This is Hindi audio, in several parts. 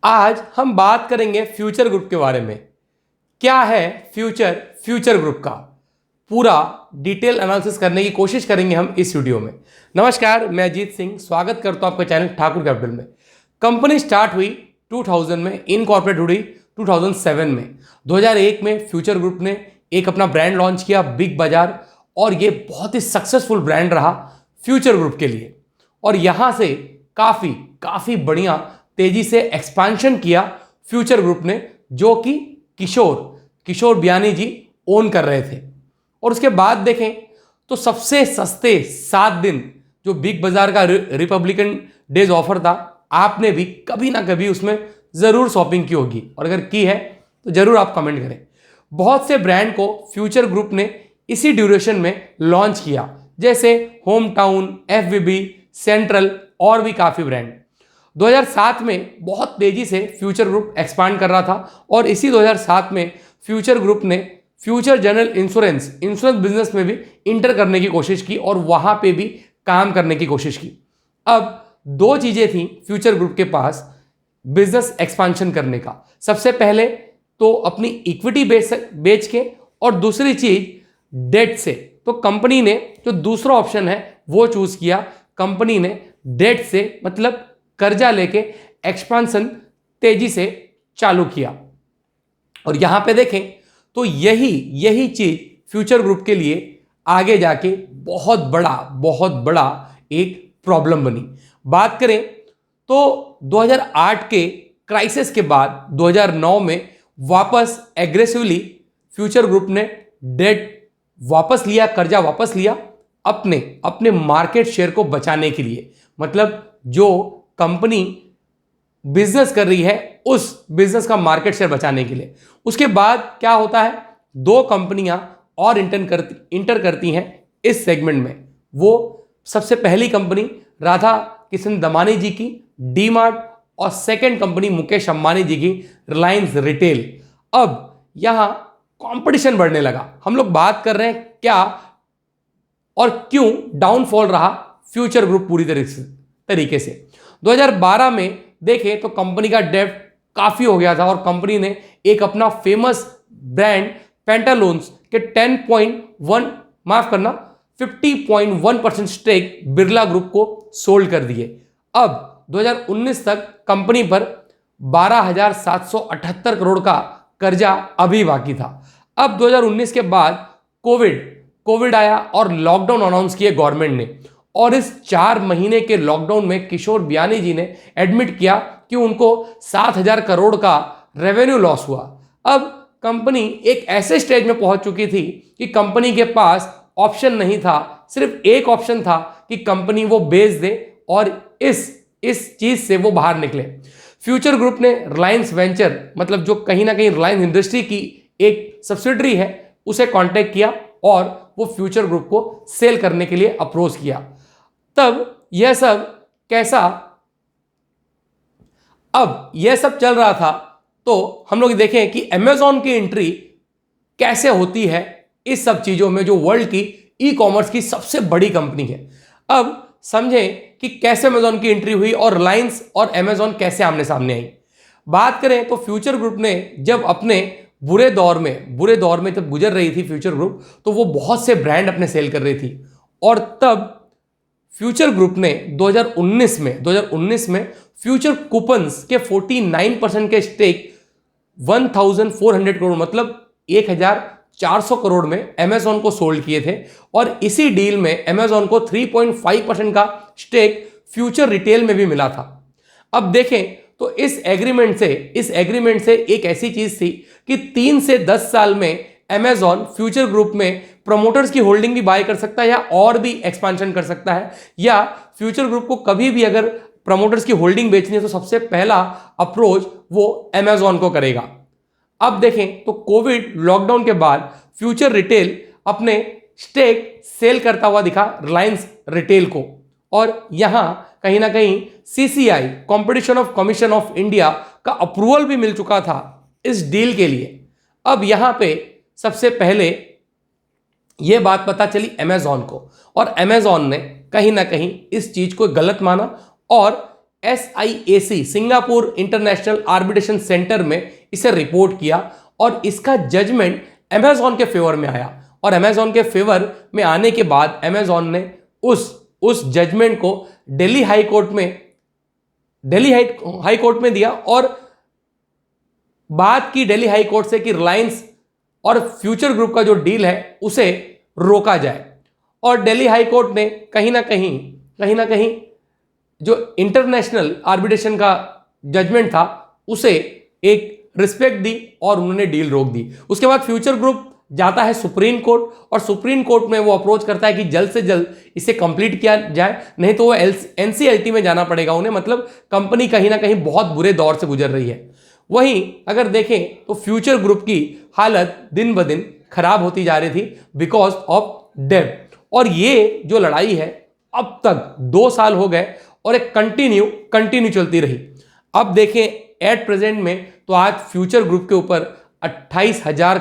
आज हम बात करेंगे फ्यूचर ग्रुप के बारे में। क्या है फ्यूचर ग्रुप का पूरा डिटेल एनालिसिस करने की कोशिश करेंगे हम इस वीडियो में। नमस्कार, मैं अजीत सिंह स्वागत करता हूं आपका चैनल ठाकुर कैपिटल में। कंपनी स्टार्ट हुई 2000 में, इनकॉर्पोरेट हुई 2007 में। 2001 में फ्यूचर ग्रुप ने एक अपना ब्रांड लॉन्च किया, बिग बाजार, और ये बहुत ही सक्सेसफुल ब्रांड रहा फ्यूचर ग्रुप के लिए। और यहां से काफी बढ़िया तेजी से एक्सपांशन किया फ्यूचर ग्रुप ने, जो कि किशोर बियानी जी ओन कर रहे थे। और उसके बाद देखें तो सबसे सस्ते 7 दिन जो बिग बाजार का रिपब्लिकन डेज ऑफर था, आपने भी कभी ना कभी उसमें जरूर शॉपिंग की होगी, और अगर की है तो जरूर आप कमेंट करें। बहुत से ब्रांड को फ्यूचर ग्रुप ने इसी ड्यूरेशन में लॉन्च किया, जैसे होम टाउन, एफवीबी, सेंट्रल और भी काफी ब्रांड। 2007 में बहुत तेजी से फ्यूचर ग्रुप एक्सपांड कर रहा था, और इसी 2007 में फ्यूचर ग्रुप ने फ्यूचर जनरल इंश्योरेंस बिजनेस में भी इंटर करने की कोशिश की और वहां पे भी काम करने की कोशिश की। अब दो चीजें थी फ्यूचर ग्रुप के पास बिजनेस एक्सपांशन करने का। सबसे पहले तो अपनी इक्विटी बेच के, और दूसरी चीज डेट से। तो कंपनी ने जो दूसरा ऑप्शन है वो चूज किया। कंपनी ने डेट से मतलब कर्जा लेके एक्सपांशन तेजी से चालू किया। और यहां पे देखें तो यही चीज फ्यूचर ग्रुप के लिए आगे जाके बहुत बड़ा एक प्रॉब्लम बनी। बात करें तो 2008 के क्राइसिस के बाद 2009 में वापस एग्रेसिवली फ्यूचर ग्रुप ने डेट वापस लिया, कर्जा वापस लिया अपने मार्केट शेयर को बचाने के लिए। मतलब जो कंपनी बिजनेस कर रही है उस बिजनेस का मार्केट शेयर बचाने के लिए। उसके बाद क्या होता है, दो कंपनियां और इंटर करती हैं इस सेगमेंट में। वो सबसे पहली कंपनी राधा किशन दमानी जी की डी मार्ट, और सेकेंड कंपनी मुकेश अंबानी जी की रिलायंस रिटेल। अब यहां कंपटीशन बढ़ने लगा। हम लोग बात कर रहे हैं क्या और क्यों डाउनफॉल रहा फ्यूचर ग्रुप पूरी तरीके से। 2012 में देखें तो कंपनी का डेब्ट काफी हो गया था, और कंपनी ने एक अपना फेमस ब्रांड पेंटालून्स के 50.1% स्टेक बिरला ग्रुप को सोल्ड कर दिए। अब 2019 तक कंपनी पर 12,778 करोड़ का कर्जा अभी बाकी था। अब 2019 के बाद कोविड आया और लॉकडाउन अनाउंस किए गवर्नमेंट ने, और इस 4 महीने के लॉकडाउन में किशोर बियानी जी ने एडमिट किया कि उनको 7,000 करोड़ का रेवेन्यू लॉस हुआ। अब कंपनी एक ऐसे स्टेज में पहुंच चुकी थी कि कंपनी के पास ऑप्शन नहीं था, सिर्फ एक ऑप्शन था कि कंपनी वो बेच दे और इस चीज से वो बाहर निकले। फ्यूचर ग्रुप ने रिलायंस वेंचर, मतलब जो कहीं ना कहीं रिलायंस इंडस्ट्री की एक सब्सिडरी है, उसे कांटेक्ट किया और वो फ्यूचर ग्रुप को सेल करने के लिए अप्रोच किया। तब यह सब चल रहा था, तो हम लोग देखें कि अमेजॉन की एंट्री कैसे होती है इस सब चीजों में, जो वर्ल्ड की ई कॉमर्स की सबसे बड़ी कंपनी है। अब समझें कि कैसे अमेजॉन की एंट्री हुई और रिलायंस और अमेजॉन कैसे आमने सामने आई। बात करें तो फ्यूचर ग्रुप ने जब अपने बुरे दौर में जब गुजर रही थी फ्यूचर ग्रुप, तो वो बहुत से ब्रांड अपने सेल कर रही थी। और तब फ्यूचर ग्रुप ने 2019 में फ्यूचर कूपन्स के 49% के स्टेक 1,400 करोड़ मतलब 1,400 करोड़ में अमेजॉन को सोल्ड किए थे। और इसी डील में अमेजॉन को 3.5% का स्टेक फ्यूचर रिटेल में भी मिला था। अब देखें तो इस एग्रीमेंट से एक ऐसी चीज थी कि 3 से 10 साल में अमेजॉन फ्यूचर ग्रुप में प्रमोटर्स की होल्डिंग भी बाय कर सकता है, या और भी एक्सपांशन कर सकता है, या फ्यूचर ग्रुप को कभी भी अगर प्रमोटर्स की होल्डिंग बेचनी है तो सबसे पहला अप्रोच वो अमेजॉन को करेगा। अब देखें तो कोविड लॉकडाउन के बाद फ्यूचर रिटेल अपने स्टेक सेल करता हुआ दिखा रिलायंस रिटेल को, और यहां कहीं ना कहीं CCI competition of commission of India का अप्रूवल भी मिल चुका था इस डील के लिए। अब यहां पे सबसे पहले यह बात पता चली अमेजॉन को, और अमेजॉन ने कहीं ना कहीं इस चीज को गलत माना और SIAC Singapore international arbitration centre में इसे रिपोर्ट किया और इसका जजमेंट अमेजॉन के फेवर में आया। और अमेजॉन के फेवर में आने के बाद अमेजॉन ने उस जजमेंट को दिल्ली हाई कोर्ट में दिया और बात की दिल्ली हाई कोर्ट से कि रिलायंस और फ्यूचर ग्रुप का जो डील है उसे रोका जाए। और दिल्ली हाई कोर्ट ने कहीं ना कहीं जो इंटरनेशनल आर्बिट्रेशन का जजमेंट था उसे एक रिस्पेक्ट दी और उन्होंने डील रोक दी। उसके बाद फ्यूचर ग्रुप जाता है सुप्रीम कोर्ट और सुप्रीम कोर्ट में वो अप्रोच करता है कि जल्द से जल्द इसे कंप्लीट किया जाए, नहीं तो वो NCLT में जाना पड़ेगा उन्हें। मतलब कंपनी कहीं ना कहीं बहुत बुरे दौर से गुजर रही है। वहीं अगर देखें तो फ्यूचर ग्रुप की हालत दिन ब दिन खराब होती जा रही थी बिकॉज ऑफ डेब्ट। और ये जो लड़ाई है अब तक 2 साल हो गए और एक कंटिन्यू चलती रही। अब देखें एट प्रेजेंट में तो आज फ्यूचर ग्रुप के ऊपर 28,000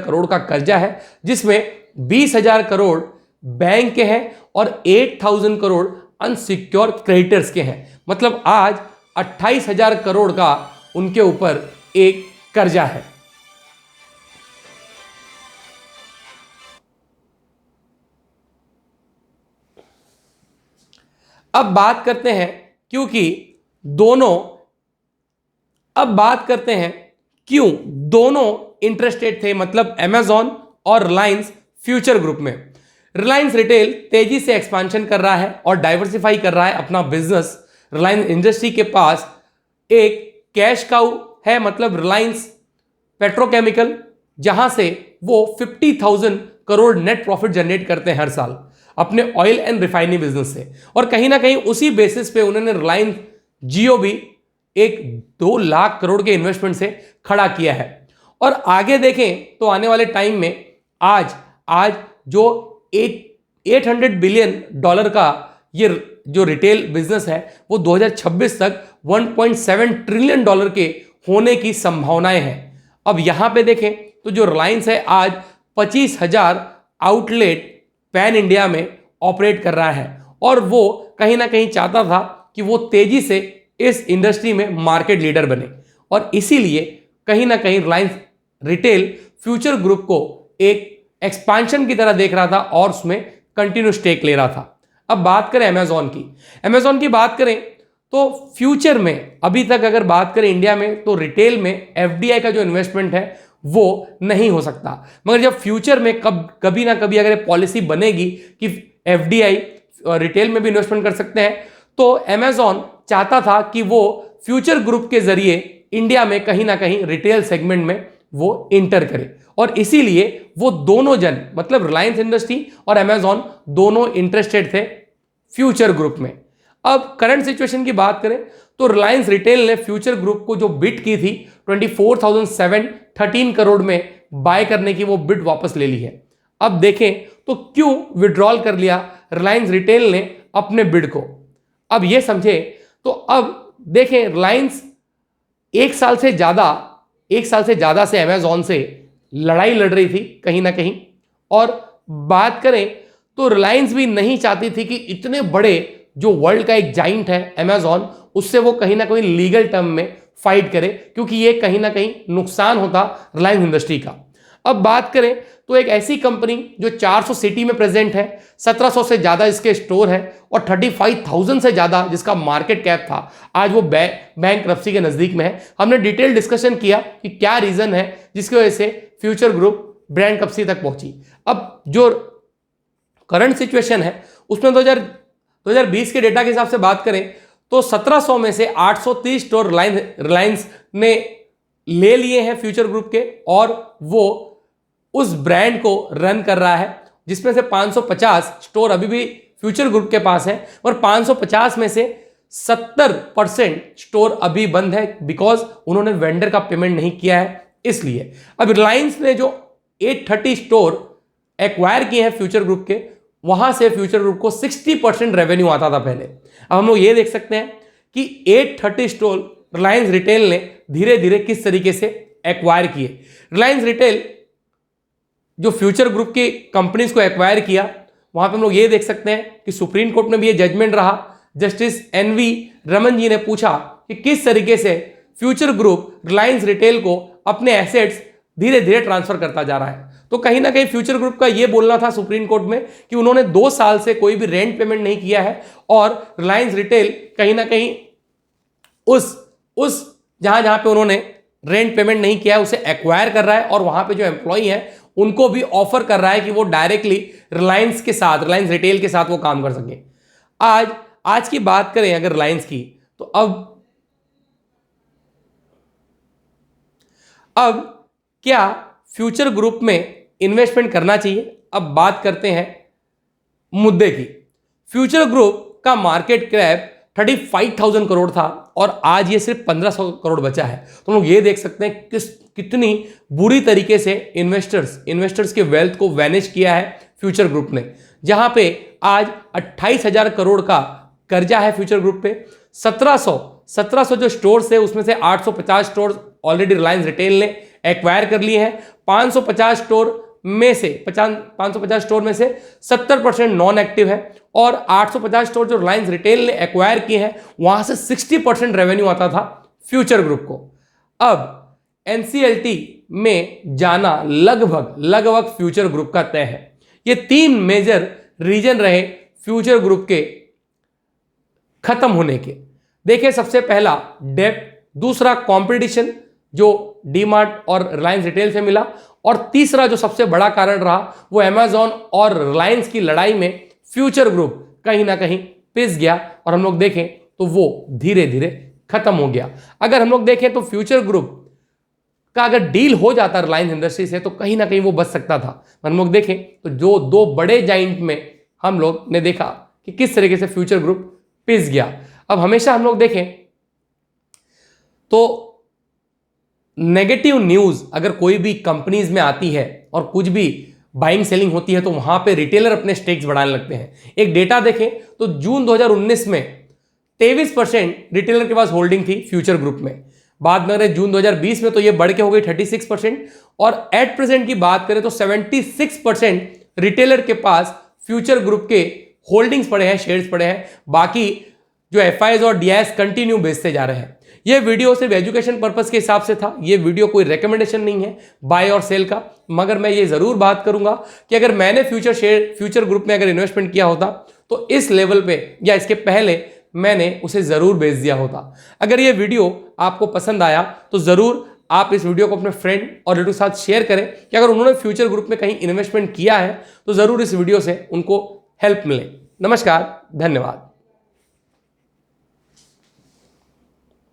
करोड़ का कर्जा है, जिसमें 20,000 करोड़ बैंक के हैं और 8,000 करोड़ अनसिक्योर क्रेडिटर्स के हैं। मतलब आज 28,000 करोड़ का उनके ऊपर एक कर्जा है। अब बात करते हैं क्यों दोनों इंटरेस्टेड थे, मतलब अमेजॉन और रिलायंस फ्यूचर ग्रुप में। रिलायंस रिटेल तेजी से एक्सपांशन कर रहा है और डाइवर्सिफाई कर रहा है अपना बिजनेस। रिलायंस इंडस्ट्री के पास एक कैश काउ है, मतलब रिलायंस पेट्रोकेमिकल, जहां से वो 50,000 करोड़ नेट प्रॉफिट जनरेट करते हैं हर साल अपने ऑयल एंड रिफाइनरी बिजनेस से। और कहीं ना कहीं उसी बेसिस पे उन्होंने रिलायंस जियो भी एक 2 लाख करोड़ के इन्वेस्टमेंट से खड़ा किया है। और आगे देखें तो आने वाले टाइम में आज जो 800 बिलियन डॉलर का ये जो रिटेल बिजनेस है वो 2026 तक 1.7 ट्रिलियन डॉलर के होने की संभावनाएं हैं। अब यहां पे देखें तो जो रिलायंस है आज 25,000 आउटलेट पैन इंडिया में ऑपरेट कर रहा है और वो कहीं ना कहीं चाहता था कि वो तेजी से इस इंडस्ट्री में मार्केट लीडर बने। और इसीलिए कहीं ना कहीं रिलायंस रिटेल फ्यूचर ग्रुप को एक एक्सपांशन की तरह देख रहा था और उसमें कंटिन्यू स्टेक ले रहा था। अब बात करें अमेजॉन की बात करें तो फ्यूचर में अभी तक अगर बात करें इंडिया में तो रिटेल में FDI का जो इन्वेस्टमेंट है वो नहीं हो सकता। मगर जब फ्यूचर में कभी ना कभी अगर पॉलिसी बनेगी कि FDI रिटेल में भी इन्वेस्टमेंट कर सकते हैं, तो अमेजॉन चाहता था कि वो फ्यूचर ग्रुप के जरिए इंडिया में कहीं ना कहीं रिटेल सेगमेंट में वो इंटर करे। और इसीलिए वो दोनों जन, मतलब रिलायंस इंडस्ट्री और अमेजॉन दोनों इंटरेस्टेड थे फ्यूचर ग्रुप में। अब करंट सिचुएशन की बात करें तो रिलायंस रिटेल ने फ्यूचर ग्रुप को जो बिड की थी 24,713 करोड़ में बाय करने की, वो बिड वापस ले ली है। अब देखें तो क्यों विड्रॉल कर लिया रिलायंस रिटेल ने अपने बिड को, अब ये समझे तो अब देखें रिलायंस एक साल से ज्यादा से अमेजॉन से लड़ाई लड़ रही थी कहीं ना कहीं। और बात करें तो रिलायंस भी नहीं चाहती थी कि इतने बड़े जो वर्ल्ड का एक जाइंट है अमेजॉन, उससे वो कहीं ना कहीं लीगल टर्म में फाइट करे, क्योंकि ये कहीं ना कहीं नुकसान होता रिलायंस इंडस्ट्री का। अब बात करें तो एक ऐसी कंपनी जो 400 सिटी में प्रेजेंट है, 1700 से ज्यादा इसके स्टोर है और 35,000 से ज्यादा जिसका मार्केट कैप था, आज वो बैंकरप्सी के नजदीक में है। हमने डिटेल डिस्कशन किया कि क्या रीजन है जिसकी वजह से फ्यूचर ग्रुप बैंकरप्सी तक पहुंची। अब जो करंट सिचुएशन है उसमें 2020 के डेटा के हिसाब से बात करें तो 1700 में से 830 स्टोर रिलायंस ने ले लिए हैं फ्यूचर ग्रुप के और वो उस ब्रांड को रन कर रहा है, जिसमें से 550 स्टोर अभी भी फ्यूचर ग्रुप के पास है और 550 में से 70% स्टोर अभी बंद है बिकॉज उन्होंने वेंडर का पेमेंट नहीं किया है। इसलिए अब रिलायंस ने जो 830 स्टोर एक्वायर किए हैं फ्यूचर ग्रुप के, वहां से फ्यूचर ग्रुप को 60% रेवेन्यू आता था पहले। अब हम लोग ये देख सकते हैं कि 830 स्टोर रिलायंस रिटेल ने धीरे धीरे किस तरीके से एक्वायर किए। रिलायंस रिटेल जो फ्यूचर ग्रुप की कंपनीज को एक्वायर किया, वहां पे हम लोग ये देख सकते हैं कि सुप्रीम कोर्ट में भी ये जजमेंट रहा जस्टिस एनवी रमन जी ने पूछा कि किस तरीके से फ्यूचर ग्रुप रिलायंस रिटेल को अपने एसेट्स धीरे धीरे ट्रांसफर करता जा रहा है। तो कहीं ना कहीं फ्यूचर ग्रुप का यह बोलना था सुप्रीम कोर्ट में कि उन्होंने 2 साल से कोई भी रेंट पेमेंट नहीं किया है और रिलायंस रिटेल कहीं ना कहीं उस जहां पे उन्होंने रेंट पेमेंट नहीं किया है उसे एक्वायर कर रहा है और वहां पे जो एम्प्लॉई है उनको भी ऑफर कर रहा है कि वो डायरेक्टली रिलायंस रिटेल के साथ वो काम कर सके। आज की बात करें अगर रिलायंस की, तो अब क्या फ्यूचर ग्रुप में इन्वेस्टमेंट करना चाहिए? अब बात करते हैं मुद्दे की। फ्यूचर ग्रुप का मार्केट कैप 35,000 करोड़ था और आज ये सिर्फ 1,500 करोड़ बचा है। तो लोग ये देख सकते हैं कितनी बुरी तरीके से इन्वेस्टर्स के वेल्थ को वैनिश किया है फ्यूचर ग्रुप ने, जहां पे आज 28,000 करोड़ का कर्जा है फ्यूचर ग्रुप पे। 1700 जो स्टोर्स है उसमें से 850 स्टोर ऑलरेडी रिलायंस रिटेल ने एक्वायर कर लिए हैं। 550 स्टोर में से 70% नॉन एक्टिव है और 850 स्टोर जो रिलायंस रिटेल ने एक्वायर किए हैं वहां से 60% रेवेन्यू आता था फ्यूचर ग्रुप को। अब एनसीएलटी में जाना लगभग फ्यूचर ग्रुप का तय है। ये 3 मेजर रीजन रहे फ्यूचर ग्रुप के खत्म होने के। देखिए, सबसे पहला डेब्ट, दूसरा कंपटीशन जो डीमार्ट और रिलायंस रिटेल से मिला, और तीसरा जो सबसे बड़ा कारण रहा वो अमेज़न और रिलायंस की लड़ाई में फ्यूचर ग्रुप कहीं ना कहीं पिस गया और हम लोग देखें तो वो धीरे धीरे खत्म हो गया। अगर हम लोग देखें तो फ्यूचर ग्रुप का अगर डील हो जाता रिलायंस इंडस्ट्री से तो कहीं ना कहीं वो बच सकता था। हम लोग देखें तो जो 2 बड़े जाइंट में हम लोग ने देखा कि किस तरीके से फ्यूचर ग्रुप पिस गया। अब हमेशा हम लोग देखें तो नेगेटिव न्यूज अगर कोई भी कंपनीज में आती है और कुछ भी बाइंग सेलिंग होती है तो वहां पे रिटेलर अपने स्टेक्स बढ़ाने लगते हैं। एक डेटा देखें तो जून 2019 में 23% रिटेलर के पास होल्डिंग थी फ्यूचर ग्रुप में। बाद में जून 2020 में तो ये बढ़ के हो गई 36% और एट प्रेजेंट की बात करें तो 76% रिटेलर के पास फ्यूचर ग्रुप के होल्डिंग्स पड़े हैं, शेयर्स पड़े हैं। बाकी जो एफआईज और डीआईएस कंटिन्यू बेचते जा रहे हैं। ये वीडियो सिर्फ एजुकेशन पर्पस के हिसाब से था, ये वीडियो कोई रेकमेंडेशन नहीं है बाय और सेल का, मगर मैं ये जरूर बात करूंगा कि अगर मैंने फ्यूचर ग्रुप में अगर इन्वेस्टमेंट किया होता तो इस लेवल पे या इसके पहले मैंने उसे जरूर बेच दिया होता। अगर ये वीडियो आपको पसंद आया तो जरूर आप इस वीडियो को अपने फ्रेंड और रिलेटिव के साथ शेयर करें कि अगर उन्होंने फ्यूचर ग्रुप में कहीं इन्वेस्टमेंट किया है तो जरूर इस वीडियो से उनको हेल्प मिले। नमस्कार, धन्यवाद।